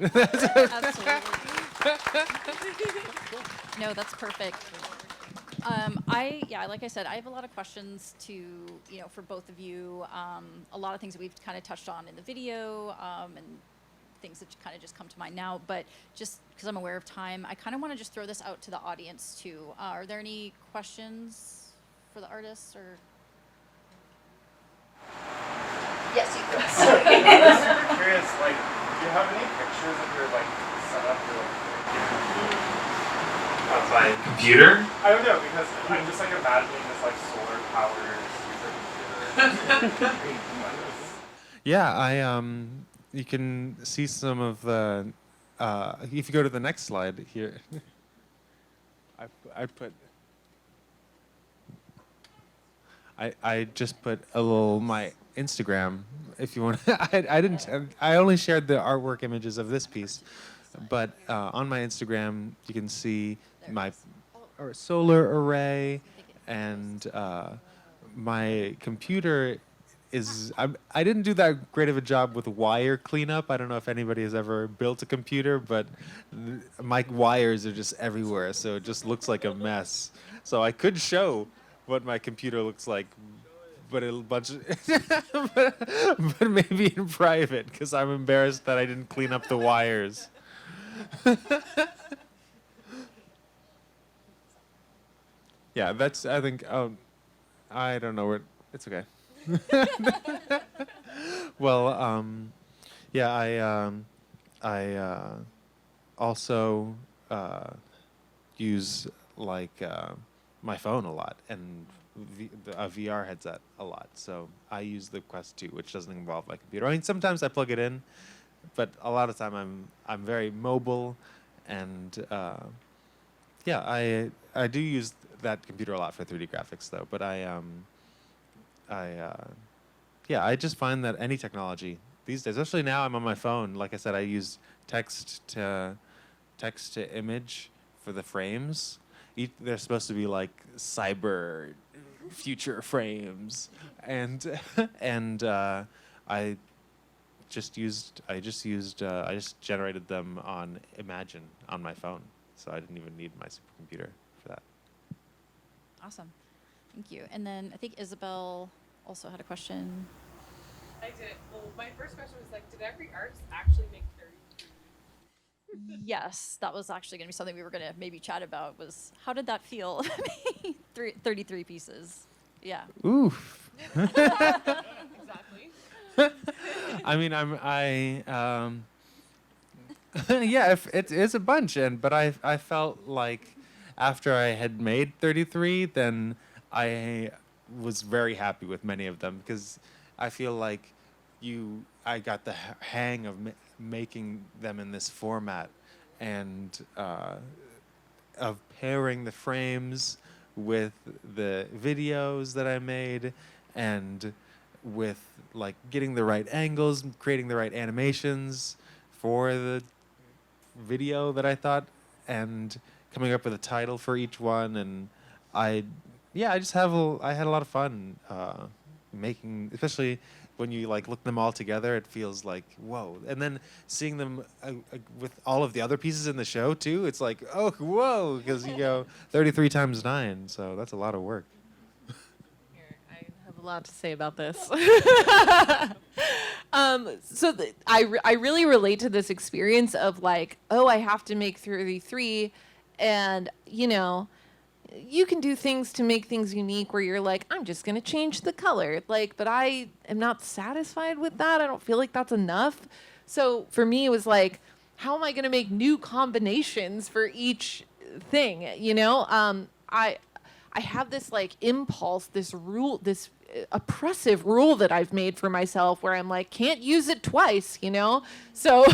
Absolutely. No, that's perfect. Like I said, I have a lot of questions for both of you. A lot of things that we've kind of touched on in the video, and things that kind of just come to mind now. But just because I'm aware of time, I kind of want to just throw this out to the audience too. Are there any questions for the artists or? Yes, you can. I'm curious, like, do you have any pictures of your setup Of my computer? I don't know, because I'm just imagining this solar powered supercomputer. Yeah, you can see some of the. If you go to the next slide here, I just put a little my Instagram. If you want, I only shared the artwork images of this piece, but on my Instagram you can see my solar array, and my computer is. I didn't do that great of a job with wire cleanup. I don't know if anybody has ever built a computer, but my wires are just everywhere, so it just looks like a mess. So I could show what my computer looks like, but but maybe in private, because I'm embarrassed that I didn't clean up the wires. Yeah, that's, I think, I don't know where, it's okay. Well, yeah, I also use my phone a lot, and a VR headset a lot. So I use the Quest 2, which doesn't involve my computer. I mean, sometimes I plug it in, but a lot of the time I'm very mobile, and yeah, I do use that computer a lot for 3D graphics though. But I just find that any technology these days, especially now I'm on my phone. Like I said, I use text to image for the frames. They're supposed to be like cyber future frames, and I just generated them on Imagine on my phone, so I didn't even need my supercomputer for that. Awesome, thank you. And then I think Isabel also had a question. I did. Well, my first question was did every artist actually make 30? Yes, that was actually going to be something we were going to maybe chat about, was how did that feel? 33 pieces. Yeah. Oof. Exactly. I mean, yeah, it is a bunch, but I felt like after I had made 33, then I was very happy with many of them, because I feel like I got the hang of making them in this format, and of pairing the frames with the videos that I made, and with like getting the right angles, creating the right animations for the video that I thought, and coming up with a title for each one. And I had a lot of fun making, especially when you like look them all together, it feels like, whoa. And then seeing them with all of the other pieces in the show too, it's like, oh, whoa, because you go 33 times 9, so that's a lot of work. Here, I have a lot to say about this. I really relate to this experience of like, oh, I have to make 33, and you can do things to make things unique where you're like, I'm just gonna change the color, like, but I am not satisfied with that. I don't feel like that's enough. So for me, it was like, how am I gonna make new combinations for each thing? I have this like impulse, this rule, this oppressive rule that I've made for myself where I'm like, can't use it twice, So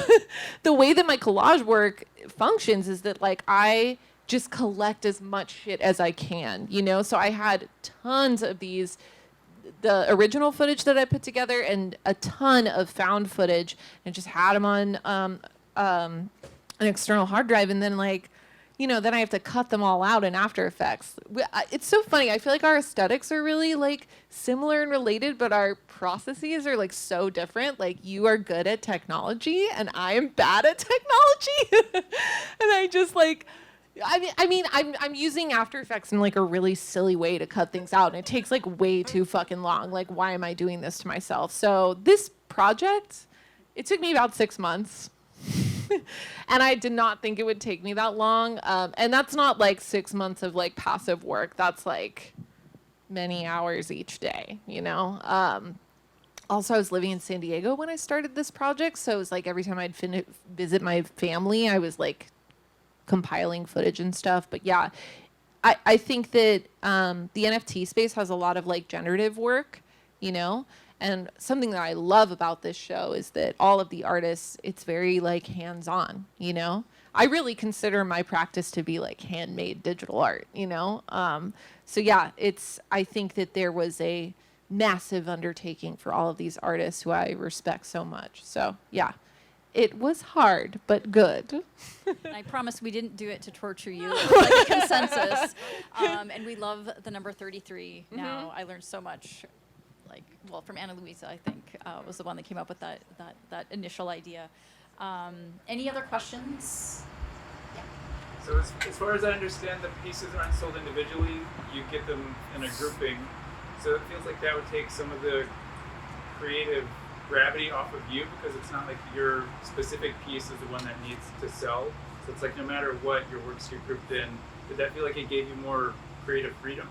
the way that my collage work functions is that like I just collect as much shit as I can, So I had tons of the original footage that I put together and a ton of found footage, and just had them on an external hard drive, and then like, then I have to cut them all out in After Effects. It's so funny. I feel like our aesthetics are really like similar and related, but our processes are like so different. Like you are good at technology and I am bad at technology. And I just like, I'm using After Effects in like a really silly way to cut things out, and it takes like way too fucking long. Like, why am I doing this to myself? So this project, it took me about 6 months. And I did not think it would take me that long. And that's not like 6 months of like passive work. That's like many hours each day, Also, I was living in San Diego when I started this project. So it was like every time I'd visit my family, I was like compiling footage and stuff. But yeah, I think that the NFT space has a lot of like generative work, And something that I love about this show is that all of the artists, it's very like hands-on, I really consider my practice to be like handmade digital art, So yeah, I think that there was a massive undertaking for all of these artists who I respect so much. So yeah, it was hard, but good. I promise we didn't do it to torture you. It was like a consensus. And we love the number 33 now. I learned so much. From Ana Luisa, I think, was the one that came up with that initial idea. Any other questions? Yeah. So as far as I understand, the pieces aren't sold individually. You get them in a grouping. So it feels like that would take some of the creative gravity off of you, because it's not like your specific piece is the one that needs to sell. So it's like no matter what, your works get grouped in. Did that feel like it gave you more creative freedom?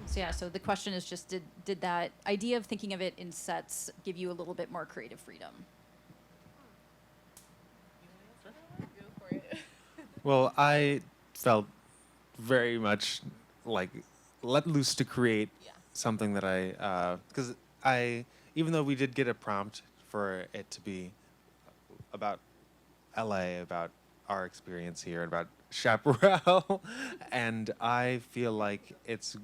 So yeah, so the question is just, did that idea of thinking of it in sets give you a little bit more creative freedom? Well, I felt very much like let loose to create something that because even though we did get a prompt for it to be about LA, about our experience here, about Chaparral, and I feel like it's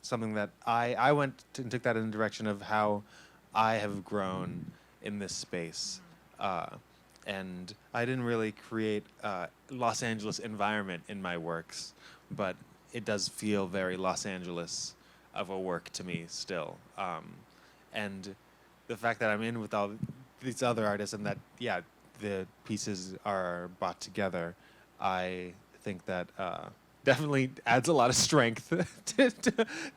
something that I went and took that in the direction of how I have grown in this space. And I didn't really create a Los Angeles environment in my works, but it does feel very Los Angeles of a work to me still. And the fact that I'm in with all these other artists and that, the pieces are brought together, I think that definitely adds a lot of strength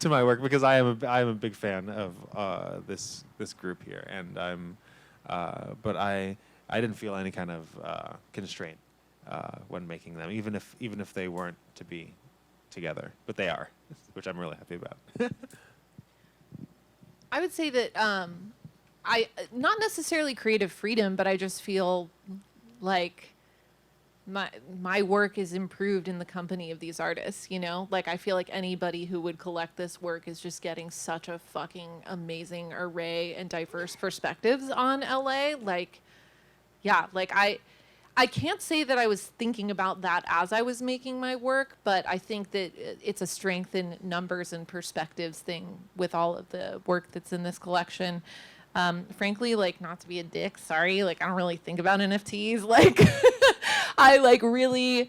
to my work, because I am a big fan of this group here, and but I I didn't feel any kind of constraint when making them, even if they weren't to be together, but they are, which I'm really happy about. I would say that I not necessarily creative freedom, but I just feel like my work is improved in the company of these artists, you know? Like, I feel like anybody who would collect this work is just getting such a fucking amazing array and diverse perspectives on LA. Like, yeah, like I can't say that I was thinking about that as I was making my work, but I think that it's a strength in numbers and perspectives thing with all of the work that's in this collection. Frankly, like, not to be a dick, sorry, like, I don't really think about NFTs. Like, I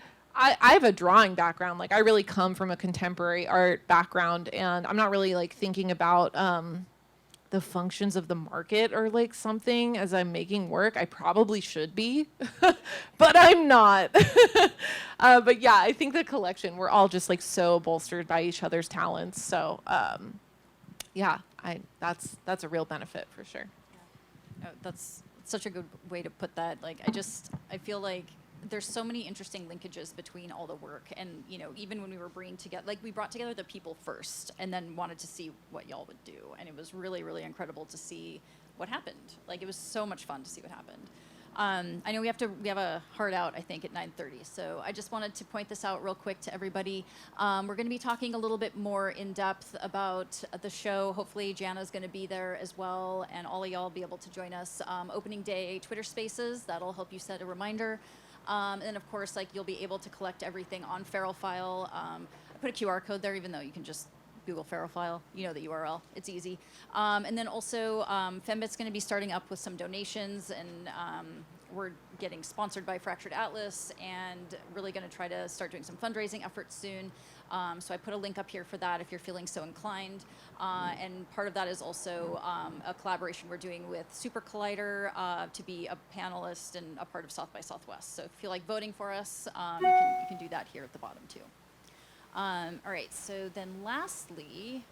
have a drawing background. Like, I really come from a contemporary art background, and I'm not really, like, thinking about the functions of the market or, like, something as I'm making work. I probably should be, but I'm not. But yeah, I think the collection, we're all just, like, so bolstered by each other's talents. So, yeah, that's a real benefit for sure. Oh, that's such a good way to put that. Like, I feel like there's so many interesting linkages between all the work, and you know, even when we were bringing together, like, we brought together the people first and then wanted to see what y'all would do, and it was really, really incredible to see what happened. Like, it was so much fun to see what happened. I know we have a hard out, I think, at 9:30, so I just wanted to point this out real quick to everybody. We're going to be talking a little bit more in depth about the show. Hopefully Janna's going to be there as well, and all of y'all will be able to join us. Opening day Twitter Spaces, that'll help you set a reminder. And of course, like, you'll be able to collect everything on Feral File. I put a QR code there, even though you can just Google Feral File. You know the URL. It's easy. And then also, FEMMEBIT's going to be starting up with some donations, and we're getting sponsored by Fractured Atlas, and really going to try to start doing some fundraising efforts soon. So I put a link up here for that if you're feeling so inclined. And part of that is also a collaboration we're doing with Super Collider to be a panelist and a part of South by Southwest. So if you feel like voting for us, you can do that here at the bottom too. All right, so then lastly,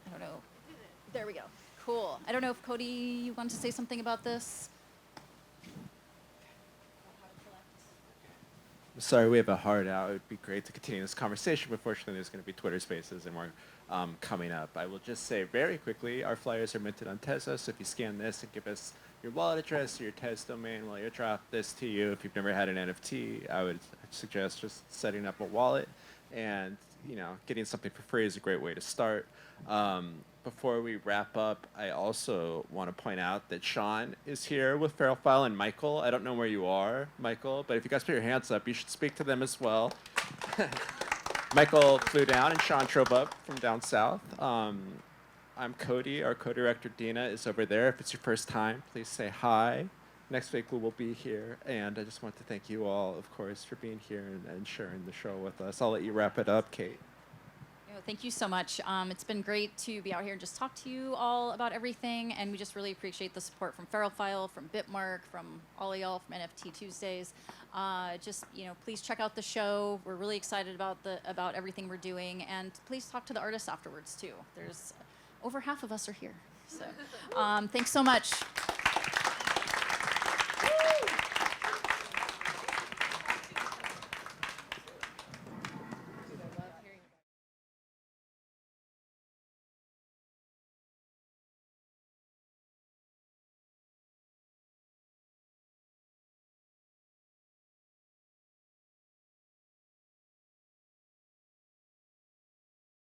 I don't know. There we go. Cool. I don't know if Cody, you want to say something about this? Sorry, we have a hard out. It would be great to continue this conversation, but fortunately there's going to be Twitter Spaces and more coming up. I will just say very quickly, our flyers are minted on Tezos, so if you scan this and give us your wallet address or your Tez domain, we'll airdrop this to you. If you've never had an NFT, I would suggest just setting up a wallet, and you know, getting something for free is a great way to start. Before we wrap up, I also want to point out that Sean is here with Feral File, and Michael. I don't know where you are, Michael, but if you guys put your hands up, you should speak to them as well. Michael flew down, and Sean drove up from down south. I'm Cody. Our co-director, Dina, is over there. If it's your first time, please say hi. Next week, we will be here, and I just want to thank you all, of course, for being here and sharing the show with us. I'll let you wrap it up, Kate. Thank you so much. It's been great to be out here and just talk to you all about everything, and we just really appreciate the support from Feral File, from Bitmark, from all of y'all, from NFT Tuesdays. Just, you know, please check out the show. We're really excited about everything we're doing, and please talk to the artists afterwards too. There's over half of us are here, so thanks so much.